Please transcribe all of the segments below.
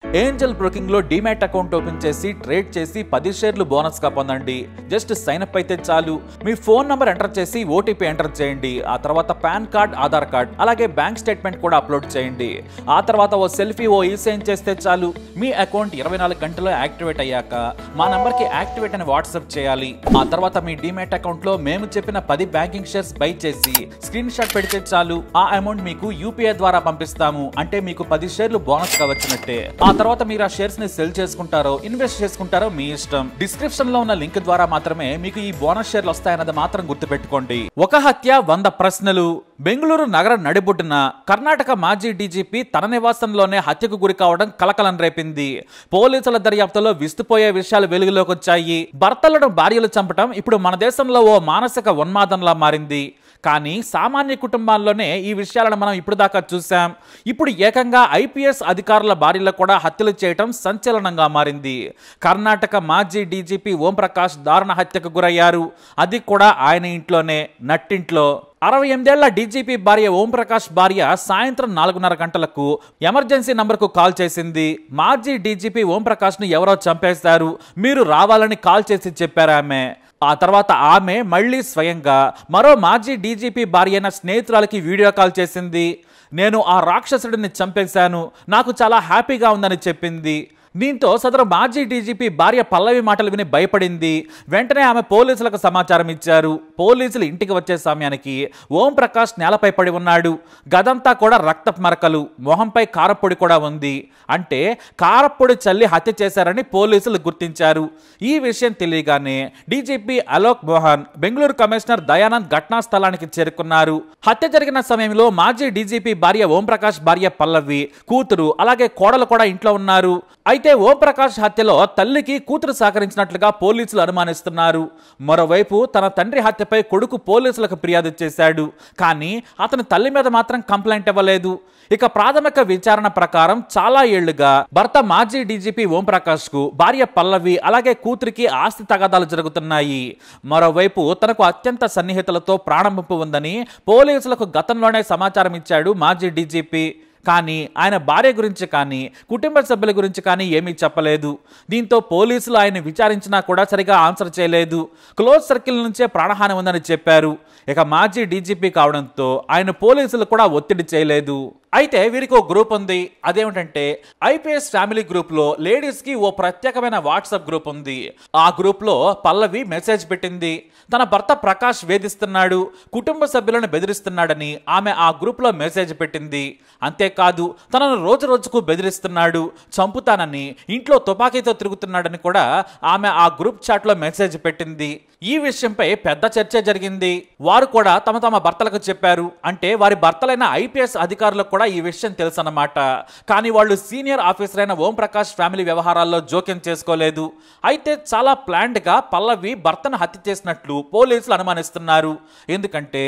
Angel broking లో demat account open చేసి trade చేసి 10 షేర్లు బోనస్ గా పొందండి. జస్ట్ సైన్ అప్ అయితే చాలు. మీ ఫోన్ నంబర్ ఎంటర్ చేసి ఓటీపీ ఎంటర్ చేయండి. ఆ తర్వాత పాన్ కార్డ్, ఆధార్ కార్డ్, అలాగే బ్యాంక్ స్టేట్మెంట్ కూడా అప్లోడ్ చేయండి. ఆ తర్వాత ఓ సెల్ఫీ, ఓ ఈ-సైన్ చేస్తే చాలు. మీ అకౌంట్ 24 గంటల్లో యాక్టివేట్ అయ్యాక మా నంబర్ కి యాక్టివేట్ అని వాట్సాప్ చేయాలి. ఆ తర్వాత మీ డీమ్యాట్ అకౌంట్ లో మేము చెప్పిన 10 బ్యాంకింగ్ షేర్స్ బై చేసి స్క్రీన్ షాట్ పెడితే చాలు. ఆ అమౌంట్ మీకు యూపీఐ ద్వారా పంపిస్తాము. అంటే మీకు 10 షేర్లు బోనస్ గా వచ్చినట్టే. ఆ తర్వాత మీరు ఆ షేర్స్ ని సెల్ చేసుకుంటారో ఇన్వెస్ట్ చేసుకుంటారో మీ ఇష్టం. డిస్క్రిప్షన్ లో ఉన్న లింక్ ద్వారా మాత్రమే మీకు ఈ బోనస్ షేర్లు వస్తాయన్నది మాత్రం గుర్తుపెట్టుకోండి. ఒక హత్య 100 ప్రశ్నలు. బెంగళూరు నగర నడిబొడ్డున కర్ణాటక మాజీ డీజీపీ తన నివాసంలోనే హత్యకు గురి కావడం కలకలం రేపింది. పోలీసుల దర్యాప్తులో విస్తుపోయే విషయాలు వెలుగులోకి వచ్చాయి. భర్తలను భార్యలు చంపడం ఇప్పుడు మన దేశంలో ఓ మానసిక ఉన్మాదంలా మారింది. కానీ సామాన్య కుటుంబాల్లోనే ఈ విషయాలను మనం ఇప్పుడు దాకా చూసాం. ఇప్పుడు ఏకంగా ఐపీఎస్ అధికారుల భార్యలు కూడా హత్యలు చేయటం సంచలనంగా మారింది. కర్ణాటక మాజీ డీజీపీ ఓంప్రకాష్ దారుణ హత్యకు గురయ్యారు. అది కూడా ఆయన ఇంట్లోనే, నట్టింట్లో. 68 ఏళ్ల డీజీపీ భార్య ఓంప్రకాష్ భార్య సాయంత్రం 4:30 గంటలకు ఎమర్జెన్సీ నంబర్కు కాల్ చేసింది. మాజీ డీజీపీ ఓంప్రకాష్ ను ఎవరో చంపేశారు, మీరు రావాలని కాల్ చేసి చెప్పారు ఆమె. ఆ తర్వాత ఆమె మళ్లీ స్వయంగా మరో మాజీ డీజీపీ భార్య అయిన స్నేహితురాలకి వీడియో కాల్ చేసింది. నేను ఆ రాక్షసుడిని చంపేశాను, నాకు చాలా హ్యాపీగా ఉందని చెప్పింది. దీంతో సదరు మాజీ డీజీపీ భార్య పల్లవి మాటలు విని భయపడింది. వెంటనే ఆమె పోలీసులకు సమాచారం ఇచ్చారు. పోలీసులు ఇంటికి వచ్చే సమయానికి ఓంప్రకాష్ నేలపై పడి ఉన్నాడు. గదంతా కూడా రక్తపు మరకలు, మొహంపై కారప్పొడి కూడా ఉంది. అంటే కారప్పొడి చల్లి హత్య చేశారని పోలీసులు గుర్తించారు. ఈ విషయం తెలియగానే డీజీపీ అలోక్ మోహన్, బెంగళూరు కమిషనర్ దయానంద్ ఘటనా స్థలానికి చేరుకున్నారు. హత్య జరిగిన సమయంలో మాజీ డీజీపీ భార్య ఓంప్రకాష్ భార్య పల్లవి, కూతురు అలాగే కోడలు కూడా ఇంట్లో ఉన్నారు. అయితే ఓంప్రకాష్ హత్యలో తల్లికి కూతురు సహకరించినట్లుగా పోలీసులు అనుమానిస్తున్నారు. మరోవైపు తన తండ్రి హత్యపై కొడుకు పోలీసులకు ఫిర్యాదు చేశాడు. కానీ అతని తల్లి మీద మాత్రం కంప్లైంట్ ఇవ్వలేదు. ఇక ప్రాథమిక విచారణ ప్రకారం చాలా ఏళ్లుగా భర్త మాజీ డీజీపీ ఓంప్రకాష్ కు భార్య పల్లవి అలాగే కూతురికి ఆస్తి తగాదాలు జరుగుతున్నాయి. మరోవైపు తనకు అత్యంత సన్నిహితులతో ప్రాణముప్పు ఉందని పోలీసులకు గతంలోనే సమాచారం ఇచ్చాడు మాజీ డీజీపీ. కానీ ఆయన భార్య గురించి కానీ కుటుంబ సభ్యుల గురించి కానీ ఏమీ చెప్పలేదు. దీంతో పోలీసులు ఆయన విచారించినా కూడా సరిగా ఆన్సర్ చేయలేదు. క్లోజ్ సర్కిల్ నుంచే ప్రాణహాని ఉందని చెప్పారు. ఇక మాజీ డీజీపీ కావడంతో ఆయన పోలీసులు కూడా ఒత్తిడి చేయలేదు. అయితే వీరికి ఓ గ్రూప్ ఉంది. అదేమిటంటే ఐపీఎస్ ఫ్యామిలీ గ్రూప్ లో లేడీస్ కి ఓ ప్రత్యేకమైన వాట్సాప్ గ్రూప్ ఉంది. ఆ గ్రూప్ లో పల్లవి మెసేజ్ పెట్టింది. తన భర్త ప్రకాష్ వేధిస్తున్నాడు, కుటుంబ సభ్యులను బెదిరిస్తున్నాడని ఆమె ఆ గ్రూప్ లో మెసేజ్ పెట్టింది. అంతేకాదు తనను రోజు రోజుకు బెదిరిస్తున్నాడు, చంపుతానని, ఇంట్లో తుపాకీతో తిరుగుతున్నాడని కూడా ఆమె ఆ గ్రూప్ చాట్ లో మెసేజ్ పెట్టింది. ఈ విషయంపై పెద్ద చర్చ జరిగింది. వారు కూడా తమ తమ భర్తలకు చెప్పారు. అంటే వారి భర్తలైన ఐపీఎస్ అధికారులకు కూడా ఈ విషయం తెలుసు అన్నమాట. కానీ వాళ్ళు సీనియర్ ఆఫీసర్ అయిన ఓంప్రకాష్ ఫ్యామిలీ వ్యవహారాల్లో జోక్యం చేసుకోలేదు. అయితే చాలా ప్లాన్డ్ గా పల్లవి భర్తను హత్య చేసినట్లు పోలీసులు అనుమానిస్తున్నారు. ఎందుకంటే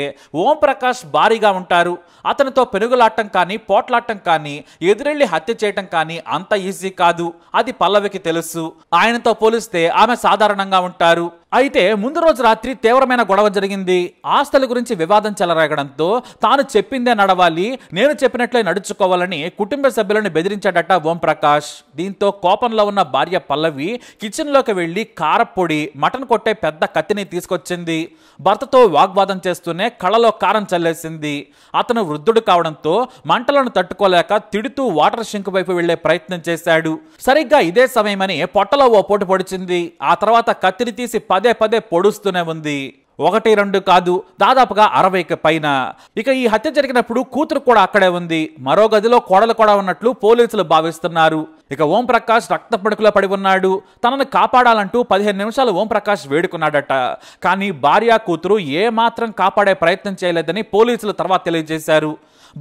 ఓంప్రకాష్ భారీగా ఉంటారు. అతనితో పెనుగులాటం కానీ పోట్లాటం కానీ ఎదురెళ్లి హత్య చేయటం కానీ అంత ఈజీ కాదు. అది పల్లవికి తెలుసు. ఆయనతో పోలిస్తే ఆమె సాధారణంగా ఉంటారు. అయితే ముందు రోజు రాత్రి తీవ్రమైన గొడవ జరిగింది. ఆస్తుల గురించి వివాదం చెలరేగడంతో తాను చెప్పిందే నడవాలి, నేను చెప్పినట్లే నడుచుకోవాలని కుటుంబ సభ్యులను బెదిరించాడట ఓంప్రకాష్. దీంతో కోపంలో ఉన్న భార్య పల్లవి కిచెన్ లోకి వెళ్లి కారప్పొడి, మటన్ కొట్టే పెద్ద కత్తిని తీసుకొచ్చింది. భర్తతో వాగ్వాదం చేస్తూనే కళ్ళలో కారం చల్లేసింది. అతను వృద్ధుడు కావడంతో మంటలను తట్టుకోలేక తిడుతూ వాటర్ షింక్ వైపు వెళ్లే ప్రయత్నం చేశాడు. సరిగ్గా ఇదే సమయమని పొట్టలో ఓ పోటు పొడిచింది. ఆ తర్వాత కత్తిని తీసి పదే పదే పొడుస్తూనే ఉంది. 1-2 కాదు, దాదాపుగా 60కి పైన. ఇక ఈ హత్య జరిగినప్పుడు కూతురు కూడా అక్కడే ఉంది. మరో గదిలో కోడలు కూడా ఉన్నట్లు పోలీసులు భావిస్తున్నారు. ఇక ఓంప్రకాష్ రక్త పడుకులో పడి ఉన్నాడు. తనను కాపాడాలంటూ 15 నిమిషాలు ఓంప్రకాష్ వేడుకున్నాడట. కానీ భార్య కూతురు ఏమాత్రం కాపాడే ప్రయత్నం చేయలేదని పోలీసులు తర్వాత తెలియజేశారు.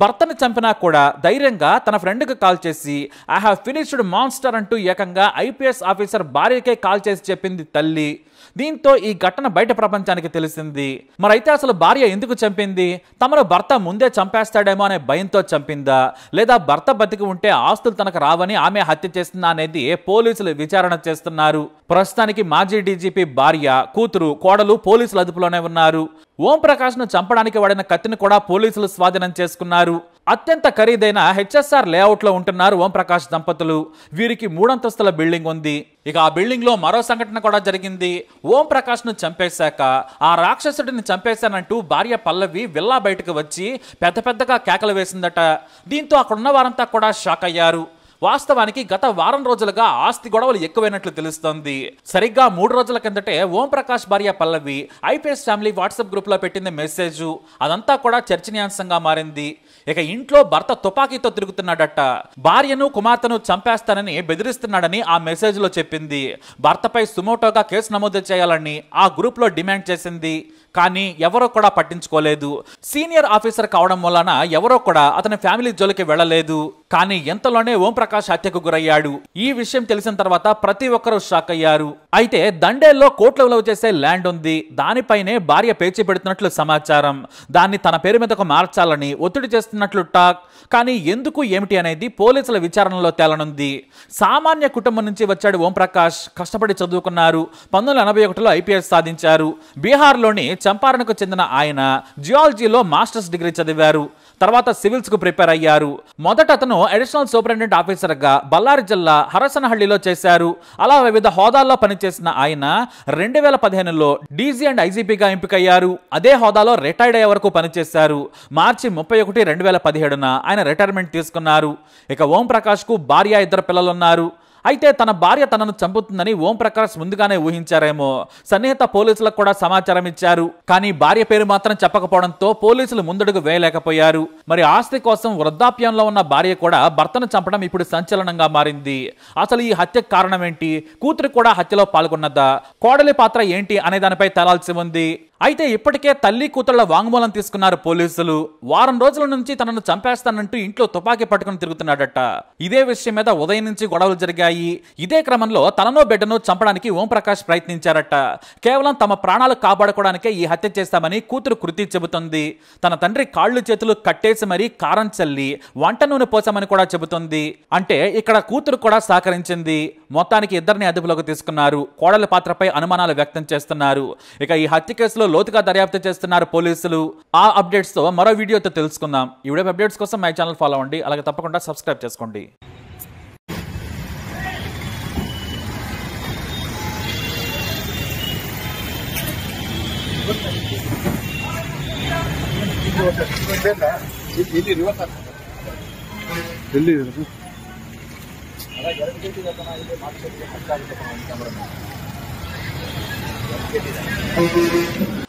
భర్తను చంపినా కూడా ధైర్యంగా తన ఫ్రెండ్కి కాల్ చేసి ఐ హావ్ ఫినిష్డ్ మాన్స్టర్ అంటూ ఏకంగా ఐపీఎస్ ఆఫీసర్ భార్యకే కాల్ చేసి చెప్పింది తల్లి. దీంతో ఈ ఘటన బయట ప్రపంచానికి తెలిసింది. మరైతే అసలు భార్య ఎందుకు చంపింది? తమను భర్త ముందే చంపేస్తాడేమో అనే భయంతో చంపిందా, లేదా భర్త బతికి ఉంటే ఆస్తులు తనకు రావని ఆమె హత్య చేస్తుందా అనేది పోలీసులు విచారణ చేస్తున్నారు. ప్రస్తుతానికి మాజీ డీజీపీ భార్య, కూతురు, కోడలు పోలీసుల అదుపులోనే ఉన్నారు. ఓంప్రకాష్ ను చంపడానికి వాడిన కత్తిని కూడా పోలీసులు స్వాధీనం చేసుకున్నారు. అత్యంత ఖరీదైన హెచ్ఎస్ఆర్ లేఅవుట్ లో ఉంటున్నారు ఓంప్రకాష్ దంపతులు. వీరికి 3 అంతస్తుల బిల్డింగ్ ఉంది. ఇక ఆ బిల్డింగ్ లో మరో సంఘటన కూడా జరిగింది. ఓంప్రకాష్ ను చంపేశాక ఆ రాక్షసుడిని చంపేశానంటూ భార్య పల్లవి విల్లా బయటకు వచ్చి పెద్దగా కేకలు వేసిందట. దీంతో అక్కడున్న వారంతా కూడా షాక్ అయ్యారు. వాస్తవానికి గత వారం రోజులుగా ఆస్తి గొడవలు ఎక్కువైనట్లు తెలుస్తోంది. సరిగ్గా 3 రోజుల కిందటే ఓంప్రకాష్ భార్య పల్లవి ఐపీఎస్ ఫ్యామిలీ వాట్సాప్ గ్రూప్ లో పెట్టింది మెసేజ్. అదంతా కూడా చర్చనీయాంశంగా మారింది. ఇక ఇంట్లో భర్త తుపాకీతో తిరుగుతున్నాడట. భార్యను కుమార్తెను చంపేస్తానని బెదిరిస్తున్నాడని ఆ మెసేజ్ లో చెప్పింది. భర్తపై సుమోటోగా కేసు నమోదు చేయాలని ఆ గ్రూప్ లో డిమాండ్ చేసింది. కానీ ఎవరో కూడా పట్టించుకోలేదు. సీనియర్ ఆఫీసర్ కావడం వలన ఎవరో కూడా అతని ఫ్యామిలీ జోలికి వెళ్ళలేదు. కానీ ఎంతలోనే ఓంప్రకాష్ హత్యకు గురయ్యాడు. ఈ విషయం తెలిసిన తర్వాత ప్రతి ఒక్కరూ షాక్ అయ్యారు. అయితే దండేల్లో కోట్ల విలువ చేసే ల్యాండ్ ఉంది. దానిపైనే భార్య పేచి పెడుతున్నట్లు సమాచారం. దాన్ని తన పేరు మీదకు మార్చాలని ఒత్తిడి చేస్తున్నట్లు టాక్. కానీ ఎందుకు ఏమిటి అనేది పోలీసుల విచారణలో తేలనుంది. సామాన్య కుటుంబం నుంచి వచ్చాడు ఓంప్రకాష్. కష్టపడి చదువుకున్నారు. 1981లో ఐపీఎస్ సాధించారు. బీహార్లోని చంపారణకు చెందిన ఆయన జియాలజీలో మాస్టర్స్ డిగ్రీ చదివారు. తర్వాత సివిల్స్ కు ప్రిపేర్ అయ్యారు. మొదట అతను అడిషనల్ సూపరింటెండెంట్ ఆఫీసర్ గా బళ్ళారి జిల్లా హరసనహళ్లిలో చేశారు. అలా వివిధ హోదాల్లో పనిచేసిన ఆయన 2015లో డీజీ అండ్ ఐజీపీగా ఎంపికయ్యారు. అదే హోదాలో రిటైర్డ్ అయ్యే వరకు పనిచేశారు. మార్చి 31, 2017న ఆయన రిటైర్మెంట్ తీసుకున్నారు. ఇక ఓంప్రకాష్ కు భార్య, 2 పిల్లలున్నారు. అయితే తన భార్య తనను చంపుతుందని ఓంప్రకాష్ ముందుగానే ఊహించారేమో. సన్నిహిత పోలీసులకు కూడా సమాచారం ఇచ్చారు. కానీ భార్య పేరు మాత్రం చెప్పకపోవడంతో పోలీసులు ముందడుగు వేయలేకపోయారు. మరి ఆస్తి కోసం వృద్ధాప్యంలో ఉన్న భార్య కూడా భర్తను చంపడం ఇప్పుడు సంచలనంగా మారింది. అసలు ఈ హత్యకు కారణం ఏంటి? కూతురు కూడా హత్యలో పాల్గొన్నదా? కోడలి పాత్ర ఏంటి అనే దానిపై తేలాల్సి ఉంది. అయితే ఇప్పటికే తల్లి కూతుళ్ల వాంగ్మూలం తీసుకున్నారు పోలీసులు. వారం రోజుల నుంచి తనను చంపేస్తానంటూ ఇంట్లో తుపాకీ పట్టుకుని తిరుగుతున్నాడట. ఇదే విషయం మీద ఉదయం నుంచి గొడవలు జరిగాయి. ఇదే క్రమంలో తనను బిడ్డను చంపడానికి ఓంప్రకాష్ ప్రయత్నించారట. కేవలం తమ ప్రాణాలు కాపాడుకోవడానికే ఈ హత్య చేస్తామని కూతురు కృతి చెబుతుంది. తన తండ్రి కాళ్ళు చేతులు కట్టేసి మరీ కారం చల్లి వంట నూనె పోసామని కూడా చెబుతుంది. అంటే ఇక్కడ కూతురు కూడా సహకరించింది. మొత్తానికి ఇద్దరిని అదుపులోకి తీసుకున్నారు. కోడలి పాత్రపై అనుమానాలు వ్యక్తం చేస్తున్నారు. ఇక ఈ హత్య కేసులో లోతుగా దర్యాప్తు చేస్తున్నారు పోలీసులు. ఆ అప్డేట్స్ తో మరో వీడియోతో తెలుసుకుందాం. ఈ వీడియో అప్డేట్స్ కోసం మై ఛానల్ ఫాలో అవ్వండి. అలాగే తప్పకుండా సబ్స్క్రైబ్ చేసుకోండి. Thank you.